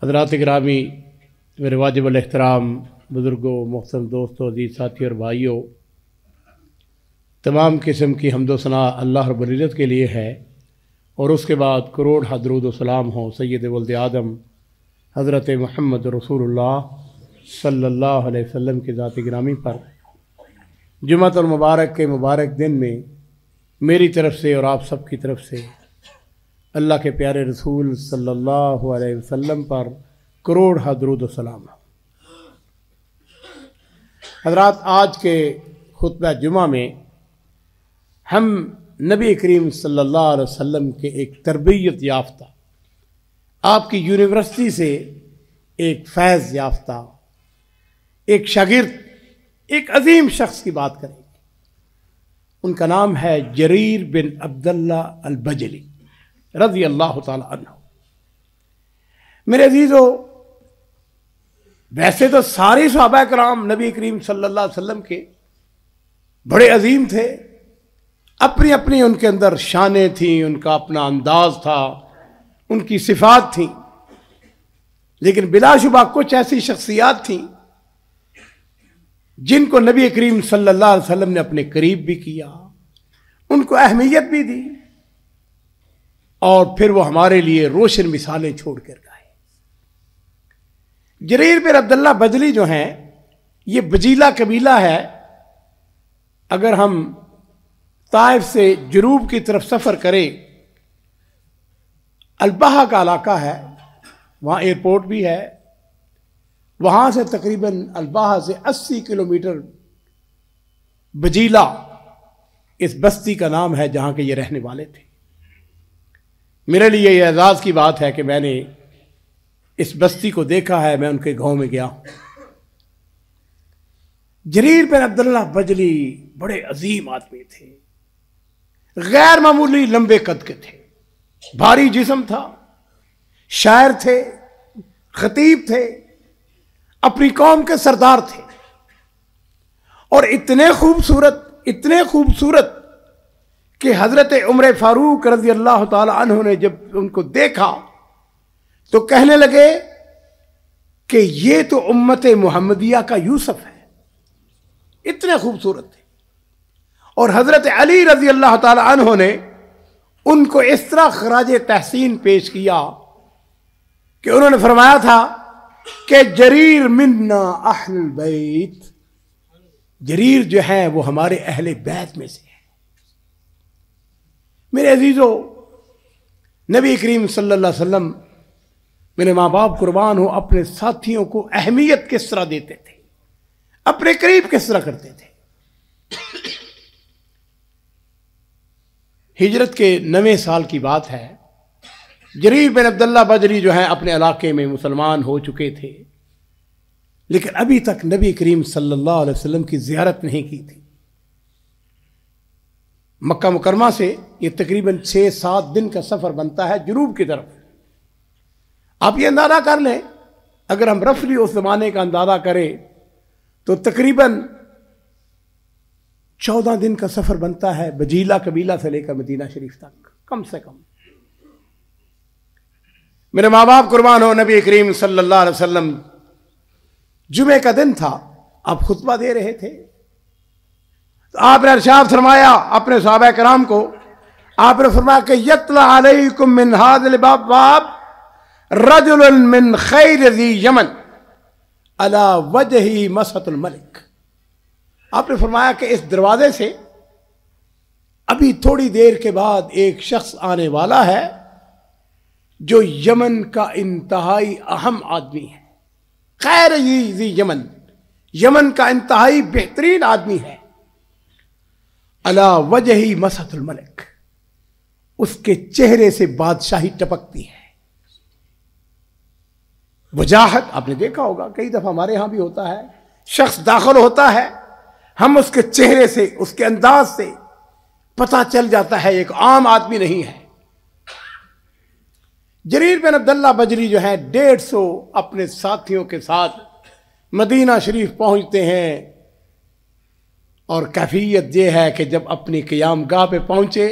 हज़रात गिरामी, मेरे वाजिबुल एहतराम बुज़ुर्गों, मोहतरम दोस्तों, अज़ीज़ साथियों और भाइयों, तमाम किस्म की हम्दो सना अल्लाह रब्बुल इज़्ज़त के लिए है और उसके बाद करोड़ दरूद व सलाम हो सय्यद वल्द आदम हज़रत मुहम्मद रसूलुल्लाह सल्लल्लाहु अलैहि वसल्लम के ज़ात गिरामी पर जुम्मतुल मुबारक के मुबारक दिन में मेरी तरफ़ से और आप सब की तरफ से अल्लाह के प्यारे रसूल सल्लल्लाहु अलैहि वसल्लम पर करोड़ दरूद व सलाम। हज़रात, आज के खुतबा जुमा में हम नबी करीम सल्लल्लाहु अलैहि वसल्लम के एक तरबियत याफ्ता, आपकी यूनिवर्सिटी से एक फैज़ याफ्ता, एक शागिर्द, एक अजीम शख्स की बात करेंगे। उनका नाम है जरीर बिन अब्दुल्ला अल बजली रज़ी अल्लाह ताला अन्हु। मेरे अजीज़ों, वैसे तो सारे सहाबा कराम नबी करीम सल्लल्लाहु अलैहि वसल्लम के बड़े अजीम थे, अपनी अपनी उनके अंदर शानें थीं, उनका अपना अंदाज था, उनकी सिफात थीं, लेकिन बिलाशुबा कुछ ऐसी शख्सियात थीं जिनको नबी करीम सल्लल्लाहु अलैहि वसल्लम ने अपने करीब भी किया, उनको अहमियत भी दी और फिर वो हमारे लिए रोशन मिसालें छोड़ कर गए। जरीर बिन अब्दुल्ला बजली जो हैं, ये बजीला कबीला है। अगर हम ताइफ से जनूब की तरफ सफ़र करें, अलबहा का इलाका है, वहाँ एयरपोर्ट भी है, वहाँ से तकरीबन अलबहा से 80 किलोमीटर बजीला इस बस्ती का नाम है जहाँ के ये रहने वाले थे। मेरे लिए ये एजाज़ की बात है कि मैंने इस बस्ती को देखा है, मैं उनके गांव में गया हूँ। जरीर बिन अब्दुल्ला बजली बड़े अजीम आदमी थे, गैर मामूली लंबे कद के थे, भारी जिस्म था, शायर थे, खतीब थे, अपनी कौम के सरदार थे और इतने खूबसूरत कि हजरत उमर फारूक रज़ी अल्लाह ताला अन्हु ने जब उनको देखा तो कहने लगे कि ये तो उम्मत मुहम्मदिया का यूसुफ है। इतने खूबसूरत थे। और हजरत अली रज़ी अल्लाह ताला अन्हु ने उनको इस तरह खराज तहसीन पेश किया कि उन्होंने फरमाया था कि जरीर मिन्ना अहलुल बैत, जरीर जो है वो हमारे अहले बैत में से है। मेरे अजीजों, नबी करीम सल्लल्लाहु अलैहि वसल्लम, मेरे माँ बाप कुर्बान हो, अपने साथियों को अहमियत किस तरह देते थे, अपने करीब किस तरह करते थे। हिजरत के 9वें साल की बात है। जरीर बिन अब्दुल्ला बजली जो है अपने इलाके में मुसलमान हो चुके थे, लेकिन अभी तक नबी करीम सल्लल्लाहु अलैहि वसल्लम की ज़ियारत नहीं की थी। मक्का मुकरमा से ये तकरीबन 6-7 दिन का सफ़र बनता है जनूब की तरफ। आप ये अंदाज़ा कर लें, अगर हम रफली उस ज़माने का अंदाज़ा करें तो तकरीबन 14 दिन का सफ़र बनता है बजीला कबीला से लेकर मदीना शरीफ तक, कम से कम। मेरे माँ बाप कुर्बान हो, नबी करीम सल्लल्लाहु अलैहि वसल्लम, जुमे का दिन था, आप खुतबा दे रहे थे, तो आपने इरशाद फरमाया अपने सहाबा कराम को, आपने फरमाया कि यतला अलैकुम मिन हाज़िल बाब रजुलन मिन खैर ज़ी यमन अला वजही मसहतुल मलिक। आपने फरमाया कि इस दरवाजे से अभी थोड़ी देर के बाद एक शख्स आने वाला है जो यमन का इंतहाई अहम आदमी है। खैर ज़ी यमन, यमन का इंतहाई बेहतरीन आदमी है। अला वजही मसहतुल मलिक, उसके चेहरे से बादशाही टपकती है। वजाहत आपने देखा होगा, कई दफा हमारे यहां भी होता है, शख्स दाखिल होता है, हम उसके चेहरे से, उसके अंदाज से पता चल जाता है एक आम आदमी नहीं है। जरीर बिन अब्दुल्ला बजली जो है 150 अपने साथियों के साथ मदीना शरीफ पहुंचते हैं और कैफियत यह है कि जब अपनी क़याम गाह पे पहुंचे,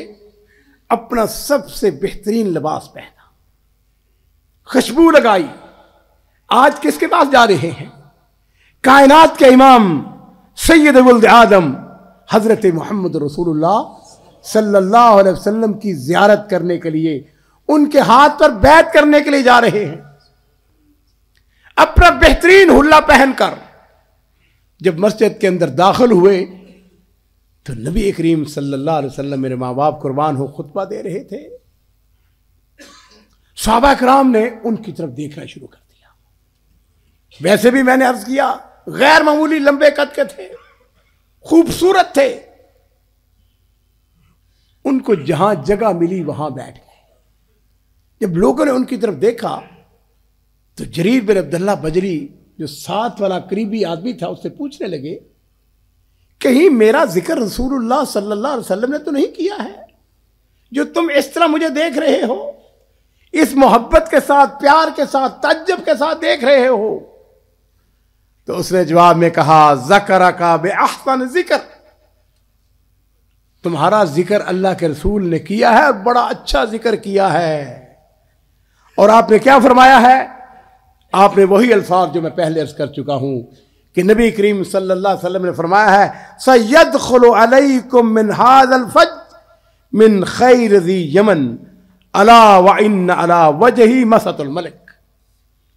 अपना सबसे बेहतरीन लिबास पहना, खुशबू लगाई, आज किसके पास जा रहे हैं? कायनात के इमाम सैयद वल्द आदम हजरत मोहम्मद रसूलुल्लाह सल्लल्लाहु अलैहि वसल्लम की जियारत करने के लिए, उनके हाथ पर बैत करने के लिए जा रहे हैं। अपना बेहतरीन हुल्ला पहनकर जब मस्जिद के अंदर दाखिल हुए तो नबी करीम सल्लल्लाहु अलैहि वसल्लम, मेरे माँ बाप कुर्बान हो, खुतबा दे रहे थे। सहाबा कराम ने उनकी तरफ देखना शुरू कर दिया। वैसे भी मैंने अर्ज किया, गैर मामूली लंबे कद के थे, खूबसूरत थे। उनको जहां जगह मिली वहां बैठ गए। जब लोगों ने उनकी तरफ देखा तो जरीर बिन अब्दुल्लाह बजरी, जो साथ वाला करीबी आदमी था, उससे पूछने लगे, कहीं मेरा जिक्र रसूलुल्लाह सल्लल्लाहु अलैहि वसल्लम ने तो नहीं किया है, जो तुम इस तरह मुझे देख रहे हो, इस मोहब्बत के साथ, प्यार के साथ, तज्जुब के साथ देख रहे हो? तो उसने जवाब में कहा, ज़करा का बे अहसन जिक्र, तुम्हारा जिक्र अल्लाह के रसूल ने किया है, बड़ा अच्छा जिक्र किया है। और आपने क्या फरमाया है? आपने वही अल्फाज जो मैं पहले अर्ज कर चुका हूं कि नबी करीम सल्लल्लाहु अलैहि वसल्लम ने फरमाया है, सयदखुलु अलैकुम मिन हाज़ल फज मिन खैर ज़ी यमन अला व इन्न अला वजही मसतुल मलिक।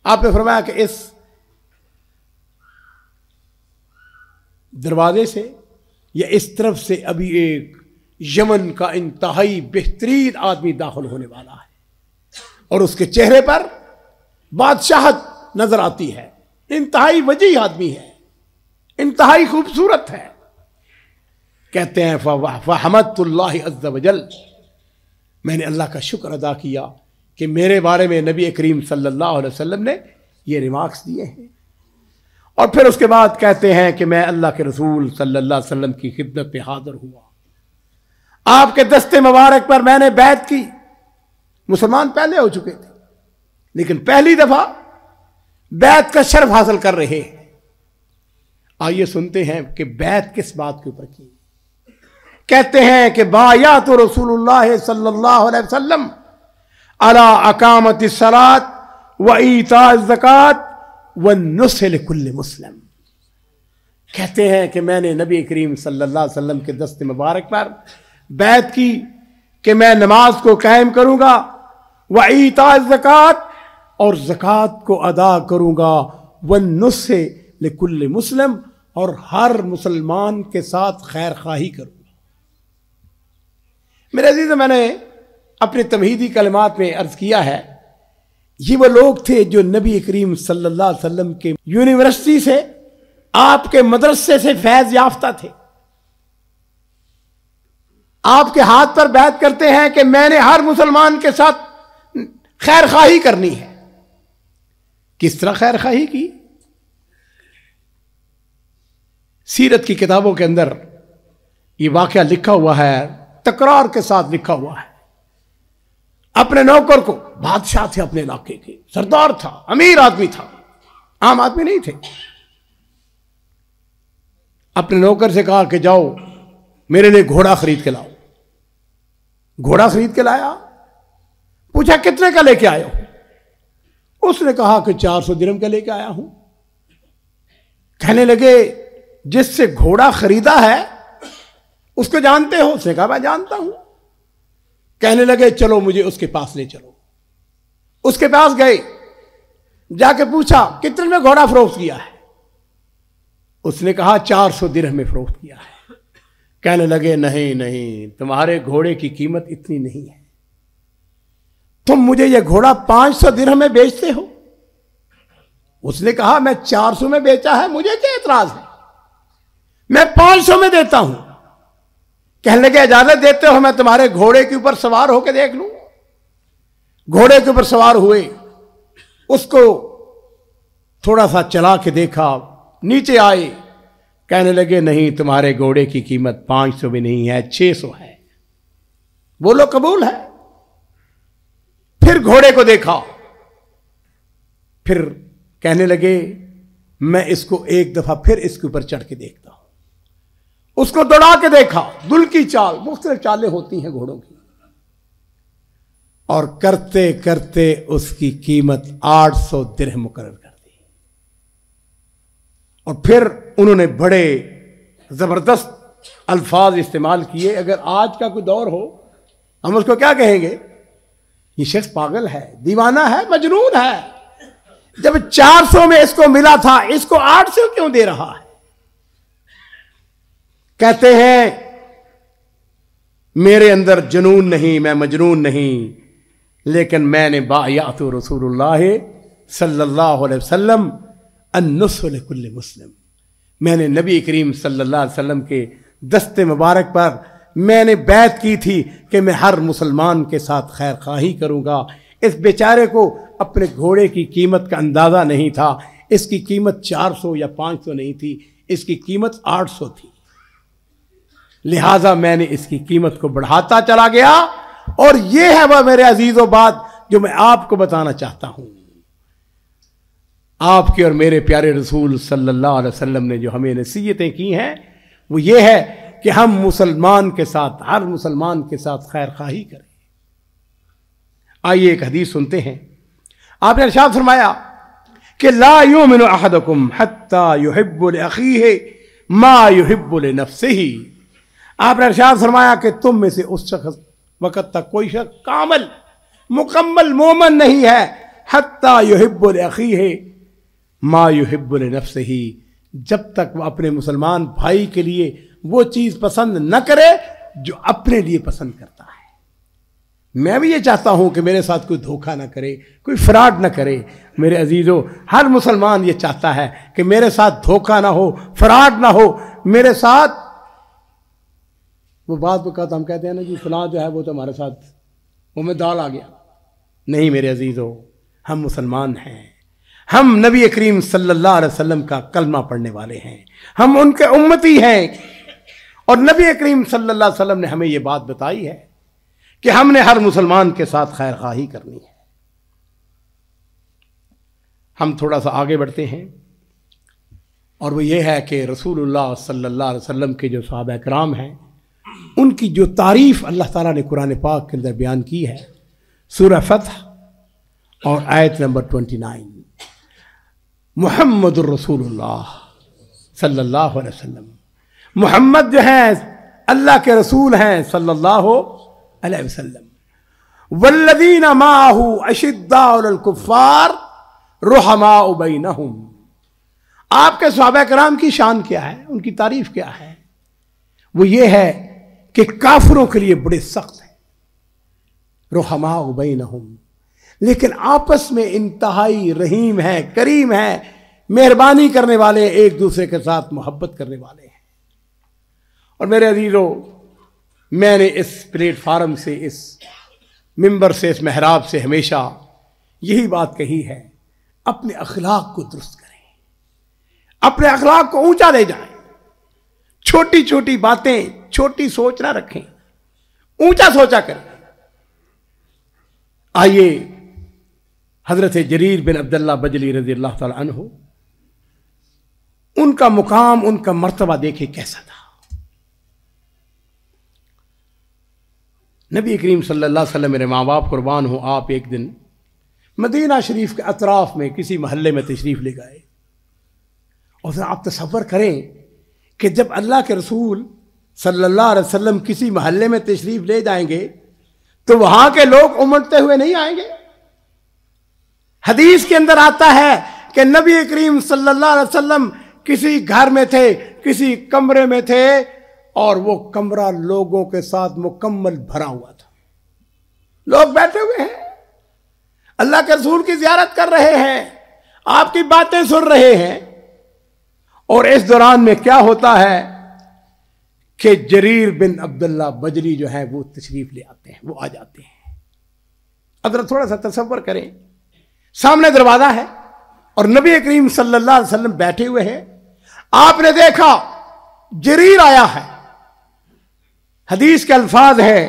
आपने फरमाया कि इस दरवाजे से या इस तरफ से अभी एक यमन का इंतहाई बेहतरीन आदमी दाखिल होने वाला है, और उसके चेहरे पर बादशाहत नजर आती है। इंतहाई वजीह आदमी है, इंतहाई खूबसूरत है। कहते हैं फहमदुल्लाह अज़्ज़ वजल, मैंने अल्लाह का शुक्र अदा किया कि मेरे बारे में नबी करीम सल्लल्लाहु अलैहि वसल्लम ने ये रिमार्क्स दिए हैं। और फिर उसके बाद कहते हैं कि मैं अल्लाह के रसूल सल्लल्लाहु अलैहि वसल्लम की खिदमत में हाजिर हुआ, आपके दस्ते मुबारक पर मैंने बैत की। मुसलमान पहले हो चुके थे, लेकिन पहली दफा बैत का शर्फ हासिल कर रहे हैं। आइए सुनते हैं कि बैत किस बात के ऊपर की। कहते हैं कि बायात रसूलुल्लाह सल्लल्लाहु अलैहि वसल्लम अला अकामति सलात व ईता ज़कात व नुस्ह लिकुल्लि मुस्लिम। कहते हैं कि मैंने नबी करीम सल्लल्लाहु अलैहि वसल्लम के दस्ते मुबारक पर बैत की कि मैं नमाज को कायम करूंगा, व ईता ज़कात, और ज़कात को अदा करूंगा, व नुस्ह लिकुल्लि मुस्लिम, और हर मुसलमान के साथ खैर खाही करूंगा। मेरे अजीज, मैंने अपने तमहीदी कलमात में अर्ज किया है, ये वो लोग थे जो नबी करीम सल्लल्लाहु अलैहि वसल्लम के यूनिवर्सिटी से, आपके मदरसे से फैज याफ्ता थे। आपके हाथ पर बैत करते हैं कि मैंने हर मुसलमान के साथ खैर खाही करनी है। किस तरह खैर खाही की? सीरत की किताबों के अंदर ये वाकया लिखा हुआ है, तकरार के साथ लिखा हुआ है। अपने नौकर को, बादशाह थे अपने इलाके के, सरदार था, अमीर आदमी था, आम आदमी नहीं थे, अपने नौकर से कहा कि जाओ मेरे लिए घोड़ा खरीद के लाओ। घोड़ा खरीद के लाया। पूछा कितने का लेके आए हो? उसने कहा कि 400 दिरहम का लेके आया हूं। कहने लगे जिससे घोड़ा खरीदा है उसको जानते हो? उसने कहा मैं जानता हूं। कहने लगे चलो मुझे उसके पास ले चलो। उसके पास गए, जाके पूछा कितने में घोड़ा फरोख्त किया है? उसने कहा 400 दिरहम में फरोख्त किया है। कहने लगे नहीं नहीं, तुम्हारे घोड़े की कीमत इतनी नहीं है, तुम मुझे यह घोड़ा 500 दिरहम में बेचते हो। उसने कहा मैं 400 में बेचा है, मुझे क्या एतराज है, मैं 500 में देता हूं। कहने लगे इजाजत देते हो मैं तुम्हारे घोड़े के ऊपर सवार होकर देख लूं? घोड़े के ऊपर सवार हुए, उसको थोड़ा सा चला के देखा, नीचे आए, कहने लगे नहीं तुम्हारे घोड़े की कीमत 500 भी नहीं है, 600 है। बोलो कबूल है? फिर घोड़े को देखा, फिर कहने लगे मैं इसको एक दफा फिर इसके ऊपर चढ़ के देखता हूं। उसको दौड़ा के देखा, दुल की चाल, मुख्तलिफ चालें होती हैं घोड़ों की, और करते करते उसकी कीमत 800 दिरहम मुकर्रर कर दी। اور پھر انہوں نے بڑے زبردست الفاظ استعمال کیے. اگر آج کا کوئی دور ہو ہم اس کو کیا کہیں گے؟ یہ شخص پاگل ہے، دیوانہ ہے، مجنون ہے. جب 400 میں اس کو ملا تھا، اس کو 800 کیوں دے رہا ہے؟ کہتے ہیں میرے اندر جنون نہیں، میں مجنون نہیں، لیکن میں نے بایعت رسول اللہ صلی اللہ علیہ وسلم النصح لکل مسلم، میں نے نبی کریم صلی اللہ علیہ وسلم کے دست مبارک پر میں نے بیعت کی تھی کہ میں ہر مسلمان کے ساتھ خیر خواہی کروں گا. اس بیچارے کو اپنے گھوڑے کی قیمت کا اندازہ نہیں تھا. اس کی قیمت 400 یا 500 نہیں تھی، اس کی قیمت 800 تھی. لہٰذا میں نے اس کی قیمت کو بڑھاتا چلا گیا. اور یہ ہے وہ میرے عزیزو بات جو میں آپ کو بتانا چاہتا ہوں. آپ کے اور میرے پیارے رسول صلی اللہ علیہ وسلم نے جو ہمیں نصیحتیں کی ہیں وہ یہ ہے کہ ہم مسلمان کے ساتھ، ہر مسلمان کے ساتھ خیر خواہی کریں. آئیے ایک حدیث سنتے ہیں. آپ نے ارشاد فرمایا کہ لا یؤمن احدکم حتی یحب لاخیہ ما یحب لنفسہ. آپ نے ارشاد فرمایا کہ تم میں سے اس شخص وقت تک کوئی شخص کامل مکمل مومن نہیں ہے حتی یحب لاخیہ ما یحب لنفسہ، جب تک وہ اپنے مسلمان بھائی کے لیے وہ چیز پسند نہ کرے جو اپنے لیے پسند کرتا ہے. میں بھی یہ چاہتا ہوں کہ میرے ساتھ کوئی دھوکہ نہ کرے، کوئی فراڈ نہ کرے. میرے عزیزو، ہر مسلمان یہ چاہتا ہے کہ میرے ساتھ دھوکہ نہ ہو، فراڈ نہ ہو میرے ساتھ. وہ بات وقت ہم کہتے ہیں نا جی فلاں جو ہے وہ تو ہمارے ساتھ وہ میں دال آ گیا. نہیں میرے عزیزو، ہم مسلمان ہیں، ہم نبی کریم صلی اللہ علیہ وسلم کا کلمہ پڑھنے والے ہیں، ہم ان کے امتی ہیں. اور نبی کریم صلی اللہ علیہ وسلم نے ہمیں یہ بات بتائی ہے کہ ہم نے ہر مسلمان کے ساتھ خیر خواہی کرنی ہے. ہم تھوڑا سا آگے بڑھتے ہیں اور وہ یہ ہے کہ رسول اللہ صلی اللہ علیہ وسلم کے جو صحابہ کرام ہیں ان کی جو تعریف اللہ تعالیٰ نے قرآن پاک کے اندر بیان کی ہے سورہ فتح اور آیت نمبر 29. محمد الرسول اللہ صلی اللہ علیہ وسلم، محمد جو ہیں اللہ کے رسول ہیں صلی اللہ علیہ وسلم. والذین معہ اشداء علی الکفار رحماء بینہم. آپ کے صحابہ کرام کی شان کیا ہے، ان کی تعریف کیا ہے؟ وہ یہ ہے کہ کافروں کے لیے بڑے سخت ہیں، رحماء بینہم، لیکن آپس میں انتہائی رحیم ہیں، کریم ہیں، مہربانی کرنے والے، ایک دوسرے کے ساتھ محبت کرنے والے ہیں. اور میرے عزیزو، میں نے اس پلیٹ فارم سے، اس ممبر سے، اس محراب سے ہمیشہ یہی بات کہی ہے، اپنے اخلاق کو درست کریں، اپنے اخلاق کو اونچا لے جائیں. چھوٹی چھوٹی باتیں، چھوٹی سوچ نہ رکھیں، اونچا سوچا کریں. آئیے حضرت جریر بن عبداللہ بجلی رضی اللہ تعالی عنہ، ان کا مقام، ان کا مرتبہ دیکھیں کیسا تھا. نبی کریم صلی اللہ علیہ وسلم، میرے ماں باپ قربان ہوں، آپ ایک دن مدینہ شریف کے اطراف میں کسی محلے میں تشریف لے گئے. اور آپ تصور کریں کہ جب اللہ کے رسول صلی اللہ علیہ وسلم کسی محلے میں تشریف لے جائیں گے تو وہاں کے لوگ امڑتے ہوئے نہیں آئیں گے. حدیث کے اندر آتا ہے کہ نبی کریم صلی اللہ علیہ وسلم کسی گھر میں تھے، کسی کمرے میں تھے، اور وہ کمرہ لوگوں کے ساتھ مکمل بھرا ہوا تھا. لوگ بیٹھے ہوئے ہیں، اللہ کے رسول کی زیارت کر رہے ہیں، آپ کی باتیں سن رہے ہیں. اور اس دوران میں کیا ہوتا ہے کہ جریر بن عبداللہ بجلی جو ہے وہ تشریف لے آتے ہیں، وہ آ جاتے ہیں. اب تھوڑا سا تصور کریں، سامنے دروازہ ہے اور نبی کریم صلی اللہ علیہ وسلم بیٹھے ہوئے ہیں. آپ نے دیکھا جریر آیا ہے. حدیث کے الفاظ ہیں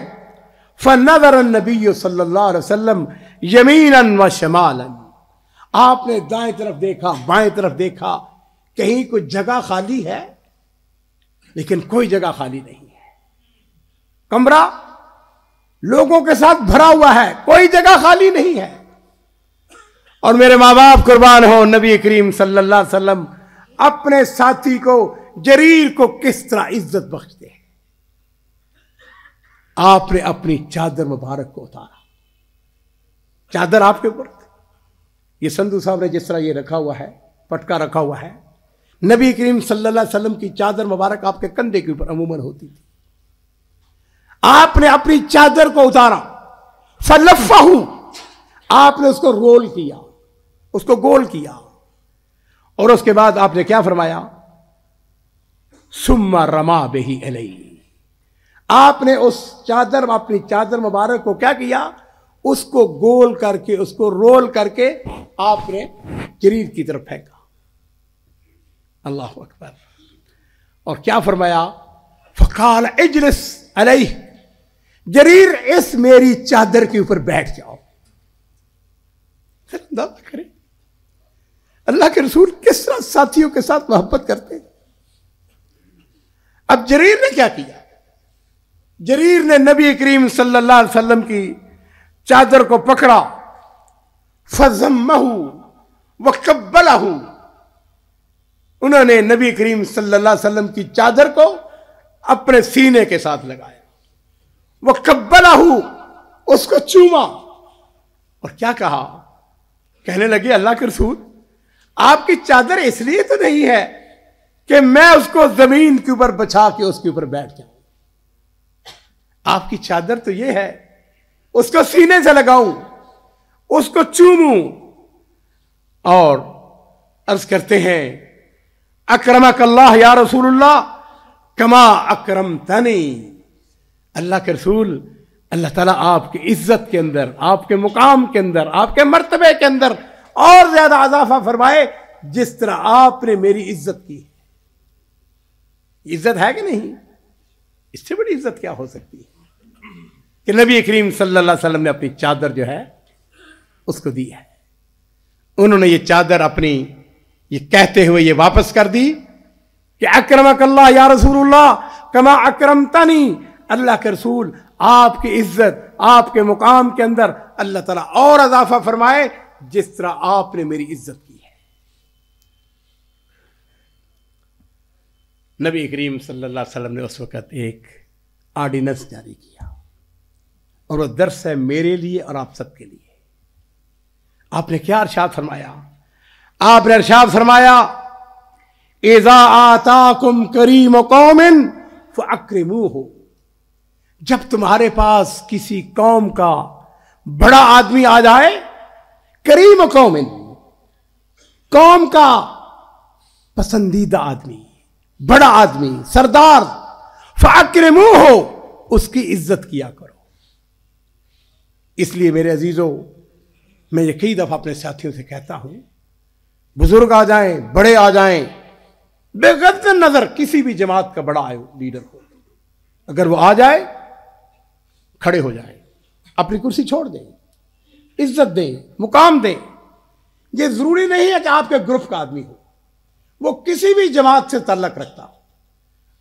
فَنَظَرَ النَّبِيُّ صلی اللہ علیہ وسلم یمیناً و شمالاً. آپ نے دائیں طرف دیکھا، بائیں طرف دیکھا، کہیں کوئی جگہ خالی ہے؟ لیکن کوئی جگہ خالی نہیں ہے. کمرہ لوگوں کے ساتھ بھرا ہوا ہے، کوئی جگہ خالی نہیں ہے. اور میرے ماں باپ قربان ہو، نبی کریم صلی اللہ علیہ وسلم اپنے ساتھی کو جریر کو کس طرح عزت بخشتے ہیں. آپ نے اپنی چادر مبارک کو اتارا. چادر آپ کے اوپر تھی. یہ سندھو صاحب نے جس طرح یہ رکھا ہوا ہے, پٹکا رکھا ہوا ہے, نبی کریم صلی اللہ علیہ وسلم کی چادر مبارک آپ کے کندھے کے اوپر عموماً ہوتی تھی. آپ نے اپنی چادر کو اتارا, فلفہ, آپ نے اس کو رول کیا, اس کو گول کیا, اور اس کے بعد آپ نے کیا فرمایا, ثم رما بہ علی, آپ نے اس چادر, اپنی چادر مبارک کو کیا کیا, اس کو گول کر کے, اس کو رول کر کے آپ نے جریر کی طرف پھینکا. اللہ اکبر. اور کیا فرمایا, فقال اجلس علیہ, جریر اس میری چادر کے اوپر بیٹھ جاؤ. اندازہ کریں اللہ کے رسول کس طرح ساتھیوں کے ساتھ محبت کرتے. اب جریر نے کیا کیا, جریر نے نبی کریم صلی اللہ علیہ وسلم کی چادر کو پکڑا, فضمہ وقبلہ, انہوں نے نبی کریم صلی اللہ علیہ وسلم کی چادر کو اپنے سینے کے ساتھ لگایا, وقبلہ, اس کو چوما, اور کیا کہا, کہنے لگے اللہ کے رسول آپ کی چادر اس لیے تو نہیں ہے کہ میں اس کو زمین کے اوپر بچھا کے اس کے اوپر بیٹھ جاؤں, آپ کی چادر تو یہ ہے اس کو سینے سے لگاؤں, اس کو چوموں. اور عرض کرتے ہیں اکرمک اللہ یا رسول اللہ کما اکرمتنی, اللہ کے رسول اللہ تعالیٰ آپ کی عزت کے اندر, آپ کے مقام کے اندر, آپ کے مرتبے کے اندر اور زیادہ اضافہ فرمائے جس طرح آپ نے میری عزت کی. عزت ہے کہ نہیں؟ اس سے بڑی عزت کیا ہو سکتی ہے کہ نبی کریم صلی اللہ علیہ وسلم نے اپنی چادر جو ہے اس کو دی ہے. انہوں نے یہ چادر اپنی یہ کہتے ہوئے یہ واپس کر دی کہ اکرمک اللہ یا رسول اللہ کما اکرمتنی, اللہ کے رسول آپ کی عزت, آپ کے مقام کے اندر اللہ تعالیٰ اور اضافہ فرمائے جس طرح آپ نے میری عزت کی ہے. نبی کریم صلی اللہ علیہ وسلم نے اس وقت ایک آرڈیننس جاری کیا, اور وہ درس ہے میرے لیے اور آپ سب کے لیے. آپ نے کیا ارشاد فرمایا, آپ نے ارشاد فرمایا اذا آتاکم کریم قوم فاکرموہ, جب تمہارے پاس کسی قوم کا بڑا آدمی آ جائے, کریم قوم, قوم کا پسندیدہ آدمی, بڑا آدمی, سردار, فاکرموہ, اس کی عزت کیا کرو. اس لیے میرے عزیزوں میں یہ کئی دفعہ اپنے ساتھیوں سے کہتا ہوں, بزرگ آ جائیں, بڑے آ جائیں, بغض نظر کسی بھی جماعت کا بڑا لیڈر ہو, اگر وہ آ جائے کھڑے ہو جائیں, اپنی کرسی چھوڑ دیں, عزت دیں, مقام دیں. یہ ضروری نہیں ہے کہ آپ کے گروپ کا آدمی ہو, وہ کسی بھی جماعت سے تعلق رکھتا ہو,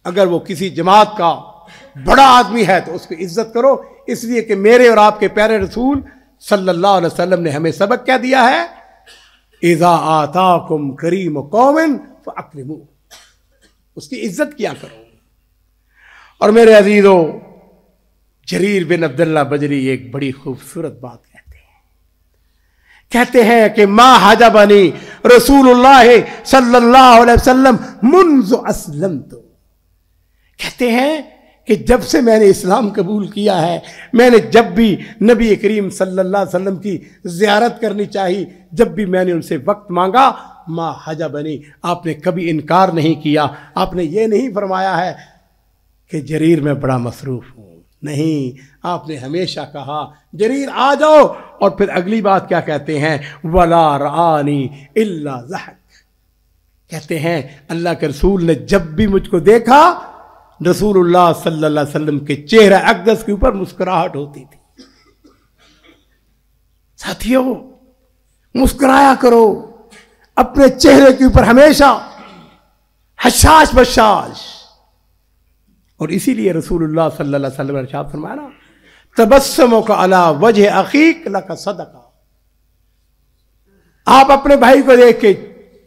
اگر وہ کسی جماعت کا بڑا آدمی ہے تو اس کی عزت کرو, اس لیے کہ میرے اور آپ کے پیارے رسول صلی اللہ علیہ وسلم نے ہمیں سبق کیا دیا ہے, اذا آتاکم کریم قوم فاکرموہ, اس کی عزت کیا کرو. اور میرے عزیزوں جریر بن عبداللہ بجلی ایک بڑی خوبصورت بات کہتے ہیں کہ ما حجبنی رسول اللہ صلی اللہ علیہ وسلم منذ اسلمت, کہتے ہیں کہ جب سے میں نے اسلام قبول کیا ہے, میں نے جب بھی نبی کریم صلی اللہ علیہ وسلم کی زیارت کرنی چاہی, جب بھی میں نے ان سے وقت مانگا, ما حجبنی, آپ نے کبھی انکار نہیں کیا, آپ نے یہ نہیں فرمایا ہے کہ جریر میں بڑا مصروف ہوں, نہیں, آپ نے ہمیشہ کہا جریر آ جاؤ, اور پھر اگلی بات کیا کہتے ہیں, ولا رآنی الا ضحک, کہتے ہیں اللہ کے رسول نے جب بھی مجھ کو دیکھا, رسول اللہ صلی اللہ علیہ وسلم کے چہرہ اقدس کے اوپر مسکراہٹ ہوتی تھی. ساتھیوں مسکرایا کرو, اپنے چہرے کے اوپر ہمیشہ حشاش بشاش. اور اسی لیے رسول اللہ صلی اللہ علیہ وسلم نے ارشاد فرمایا نا, تبسمک علی وجہ اخیک لک صدقہ, آپ اپنے بھائی کو دیکھ کے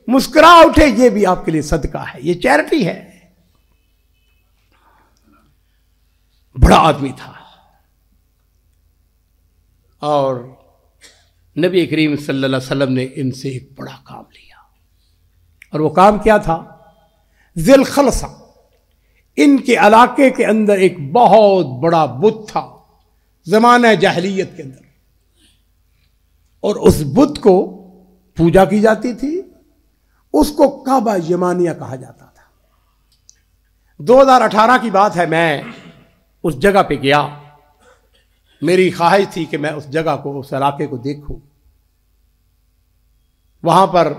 मुस्कुरा उठे, ये भी आपके लिए सदका है, ये चैरिटी है। बड़ा आदमी था और नबी करीम सल्लल्लाहु अलैहि वसल्लम ने इनसे एक बड़ा काम लिया, और वो काम क्या था? ज़िल खलसा, इनके इलाके के अंदर एक बहुत बड़ा बुत था ज़माना जाहिलियत के अंदर, और उस बुत को पूजा की जाती थी, उसको काबा यमानिया कहा जाता था। 2018 की बात है, मैं उस जगह पे गया, मेरी ख्वाहिश थी कि मैं उस जगह को, उस इलाके को देखूं। वहां पर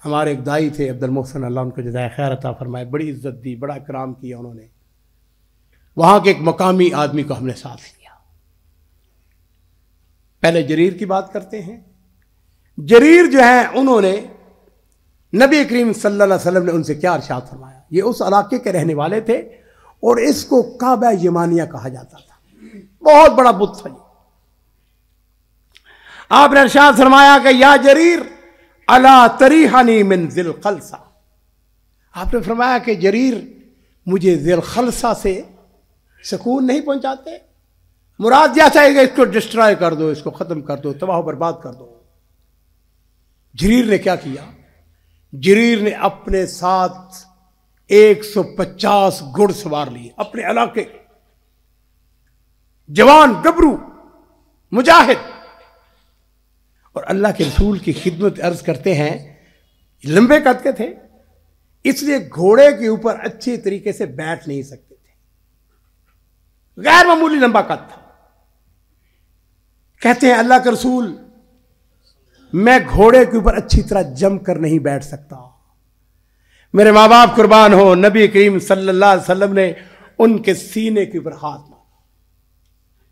हमारे एक दाई थे अब्दुल मोहसिन, अल्लाह उनको जज़ाए खैर अता फरमाए, बड़ी इज्जत दी, बड़ा इकराम किया उन्होंने। वहां के एक मकामी आदमी को हमने साथ लिया। पहले जरीर की बात करते हैं। जरीर जो है, उन्होंने नबी करीम सल्लल्लाहु अलैहि वसल्लम ने उनसे क्या इरशाद फरमाया। ये उस इलाके के रहने वाले थे और इसको काबा यमानिया कहा जाता था, बहुत बड़ा बुत था ये। आपने इरशाद फरमाया कि या जरीर अला तरीहानी मिन ज़िल खलसा, आपने फरमाया कि जरीर मुझे ज़िल खलसा से सुकून नहीं पहुंचाते। मुराद जैसा है कि इसको डिस्ट्रॉय कर दो, इसको खत्म कर दो, तबाह बर्बाद कर दो। जरीर ने क्या किया? जरीर ने अपने साथ 150 घुड़सवार लिए, अपने इलाके के जवान गबरू मुजाहिद, और अल्लाह के रसूल की खिदमत अर्ज करते हैं, लंबे कद के थे, इसलिए घोड़े के ऊपर अच्छे तरीके से बैठ नहीं सकते थे, गैर मामूली लंबा कद था। कहते हैं अल्लाह के रसूल, मैं घोड़े के ऊपर अच्छी तरह जम कर नहीं बैठ सकता। मेरे माँ बाप कुर्बान हो, नबी करीम सल्लल्लाहु अलैहि वसल्लम ने उनके सीने के ऊपर हाथ मारा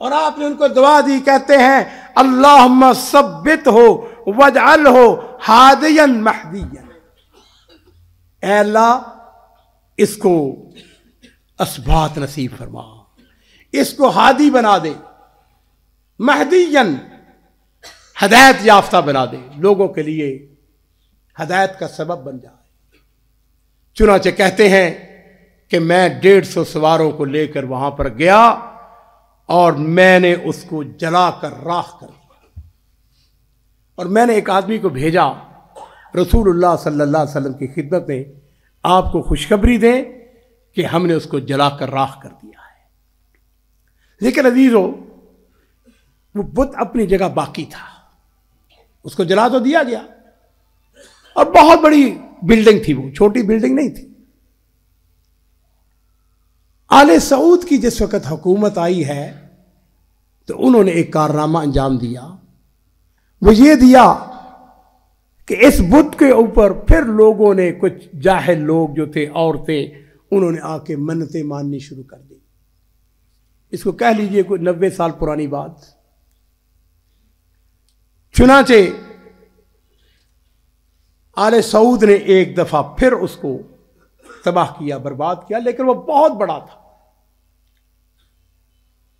और आपने उनको दुआ दी। कहते हैं अल्लाहुम्मा सब्बित हो वजअल हो हादियन महदियन, ऐ अल्लाह इसको असबात नसीब फरमा, इसको हादी बना दे, महदियन हदायत याफ्ता बना दे, लोगों के लिए हदायत का सबब बन जाए। चुनाचे कहते हैं कि मैं 150 सवारों को लेकर वहां पर गया और मैंने उसको जलाकर राख कर दिया, और मैंने एक आदमी को भेजा रसूलुल्लाह सल्लल्लाहु अलैहि वसल्लम की खिदमत में, आपको खुशखबरी दें कि हमने उसको जलाकर राख कर दिया है। लेकिन अजीजों, वो बुत अपनी जगह बाकी था, उसको जला तो दिया गया, और बहुत बड़ी बिल्डिंग थी, वो छोटी बिल्डिंग नहीं थी। आले सऊद की जिस वक्त हुकूमत आई है तो उन्होंने एक कारनामा अंजाम दिया, वो ये दिया कि इस बुत के ऊपर फिर लोगों ने, कुछ जाहिल लोग जो थे, औरतें, उन्होंने आके मन्नतें माननी शुरू कर दी। इसको कह लीजिए कोई 90 साल पुरानी बात। चुनाचे आले सऊद ने एक दफा फिर उसको तबाह किया, बर्बाद किया, लेकिन वो बहुत बड़ा था।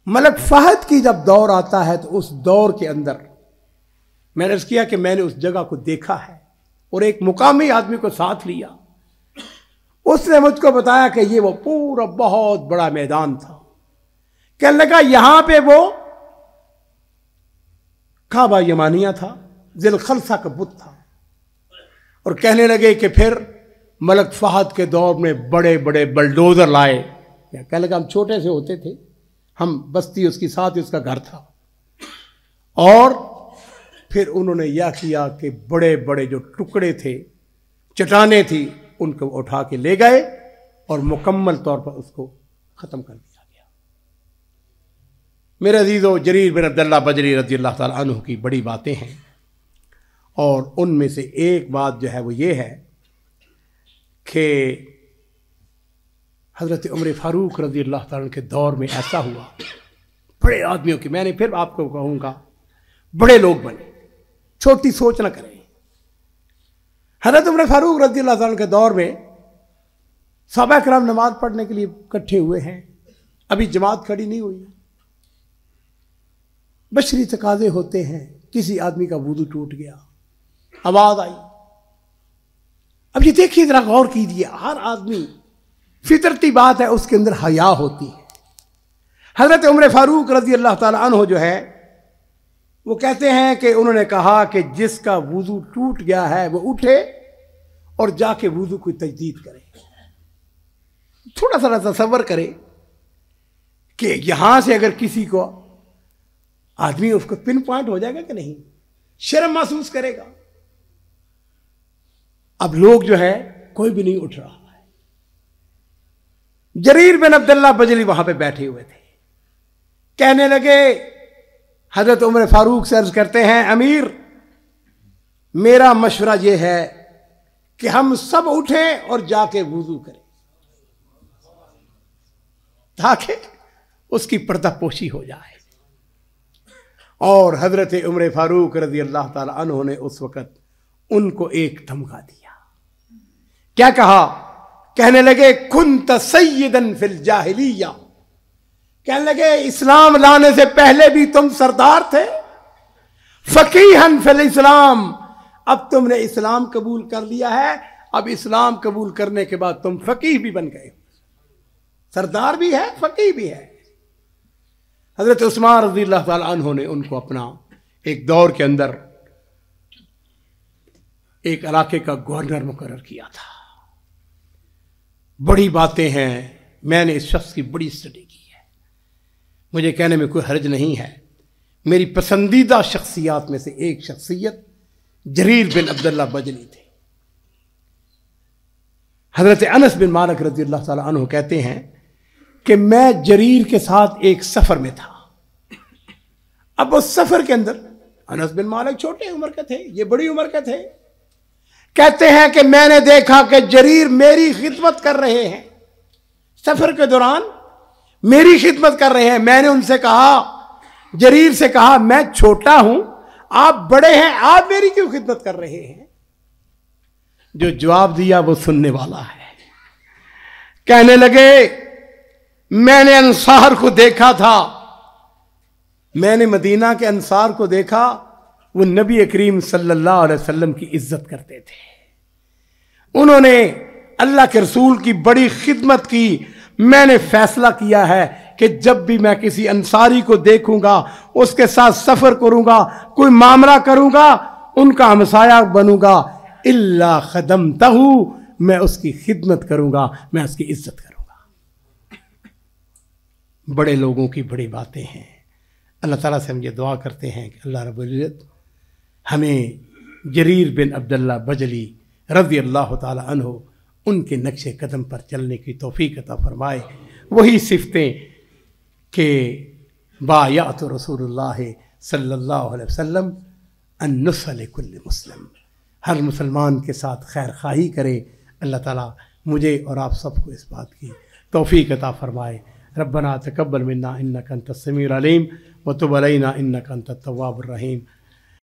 मलक फहद की जब दौर आता है तो उस दौर के अंदर मैंने अर्ज किया कि मैंने उस जगह को देखा है और एक मुकामी आदमी को साथ लिया, उसने मुझको बताया कि ये वो पूरा बहुत बड़ा मैदान था। कहने लगा यहां पे वो काबा यमानिया था, ज़िल खलसा का बुत था, और कहने लगे कि फिर मलक फहद के दौर में बड़े बड़े बलडोजर लाए। कहने लगा हम छोटे से होते थे, हम बस्ती उसकी साथ ही उसका घर था, और फिर उन्होंने यह किया कि बड़े बड़े जो टुकड़े थे, चट्टानें थी, उनको उठा के ले गए और मुकम्मल तौर पर उसको ख़त्म कर दिया गया। मेरे अजीज़ों, जरीर बिन अब्दुल्लाह बजरी रज़ियल्लाहु ताला अन्हु की बड़ी बातें हैं, और उनमें से एक बात जो है वो ये है कि हज़रत उमर फ़ारूक रज़ियल्लाहु ताला अन्हु के दौर में ऐसा हुआ, बड़े आदमियों की, मैंने फिर आपको कहूँगा बड़े लोग बने, छोटी सोच ना करें। हज़रत उमर फ़ारूक रज़ियल्लाहु ताला अन्हु के दौर में सहाबा किराम नमाज पढ़ने के लिए इकट्ठे हुए हैं, अभी जमात खड़ी नहीं हुई, बशरी तकाज़े होते हैं, किसी आदमी का वुज़ू टूट गया, आवाज़ आई, अब ये देखिए, जरा गौर कीजिए, हर आदमी फितरती बात है उसके अंदर हया होती है। हजरत उमर फारूक रजी अल्लाह ताला अन्हो जो है वो कहते हैं कि उन्होंने कहा कि जिसका वुजू टूट गया है वो उठे और जाके वुजू की तजदीद करे। थोड़ा सा तसव्वुर करे कि यहां से अगर किसी को आदमी उसको पिन पॉइंट हो जाएगा कि नहीं, शर्म महसूस करेगा। अब लोग जो है कोई भी नहीं उठ रहा है। जरीर बिन अब्दुल्लाह बजली वहां पे बैठे हुए थे, कहने लगे, हजरत उमर फारूक से अर्ज करते हैं, अमीर मेरा मशवरा यह है कि हम सब उठें और जाके वुजू करें ताकि उसकी पर्दापोशी हो जाए। और हजरत उमर फारूक रजी अल्लाह ताला अन्हु ने उस वक़्त उनको एक धमका दिया। क्या कहा? कहने लगे, कुंत सय्यदन फिल जाहिलिया, कहने लगे इस्लाम लाने से पहले भी तुम सरदार थे, फकीहन फिल इस्लाम, अब तुमने इस्लाम कबूल कर लिया है, अब इस्लाम कबूल करने के बाद तुम फकीह भी बन गए, सरदार भी है फकीह भी है। हजरत उस्मान रज़ी अल्लाह ताला अन्हु ने उनको अपना एक दौर के अंदर एक इलाके का गवर्नर मुकर्रर किया था। बड़ी बातें हैं, मैंने इस शख्स की बड़ी स्टडी की है, मुझे कहने में कोई हर्ज नहीं है। मेरी पसंदीदा शख्सियात में से एक शख्सियत जरीर बिन अब्दुल्लाह बजली थे। हजरत अनस बिन मालिक रज़ी अल्लाह ताला अन्हु कहते हैं कि मैं जरीर के साथ एक सफर में था। अब उस सफर के अंदर अनस बिन मालिक छोटे उम्र के थे, ये बड़ी उम्र के थे। कहते हैं कि मैंने देखा कि जरीर मेरी खिदमत कर रहे हैं, सफर के दौरान मेरी खिदमत कर रहे हैं। मैंने उनसे कहा, जरीर से कहा, मैं छोटा हूं, आप बड़े हैं, आप मेरी क्यों खिदमत कर रहे हैं? जो जवाब दिया वो सुनने वाला है। कहने लगे, मैंने अंसार को देखा था, मैंने मदीना के अंसार को देखा, वो नबी करीम सल्लल्लाहु अलैहि वसल्लम की इज्जत करते थे, उन्होंने अल्लाह के रसूल की बड़ी खिदमत की। मैंने फैसला किया है कि जब भी मैं किसी अंसारी को देखूंगा, उसके साथ सफर करूंगा, कोई मामला करूंगा, उनका हमसाया बनूंगा, इल्ला खदमतहु, मैं उसकी खिदमत करूंगा, मैं उसकी इज्जत करूंगा। बड़े लोगों की बड़ी बातें हैं। अल्लाह ताला से हम ये दुआ करते हैं कि अल्लाह रब्बुल इज्जत हमें जरीर बिन अब्दुल्लाह बजली रज़ी अल्लाह ताला अन्हु उनके नक्शे कदम पर चलने की तौफीक अता फरमाए। वही सिफ़तें के बायात रसूलुल्लाह सल्लल्लाहु अलैहि वसल्लम अन्नुस्ह लिकुल्लि मुस्लिम, हर मुसलमान के साथ खैर खाही करे। अल्लाह ताला मुझे और आप सबको इस बात की तौफीक अता फरमाए। रब्बना तक़ब्बल मिन्ना इन्नका अंतस समीउल अलीम व तुब अलैना इन्नका अंतत तव्वाबुर रहीम।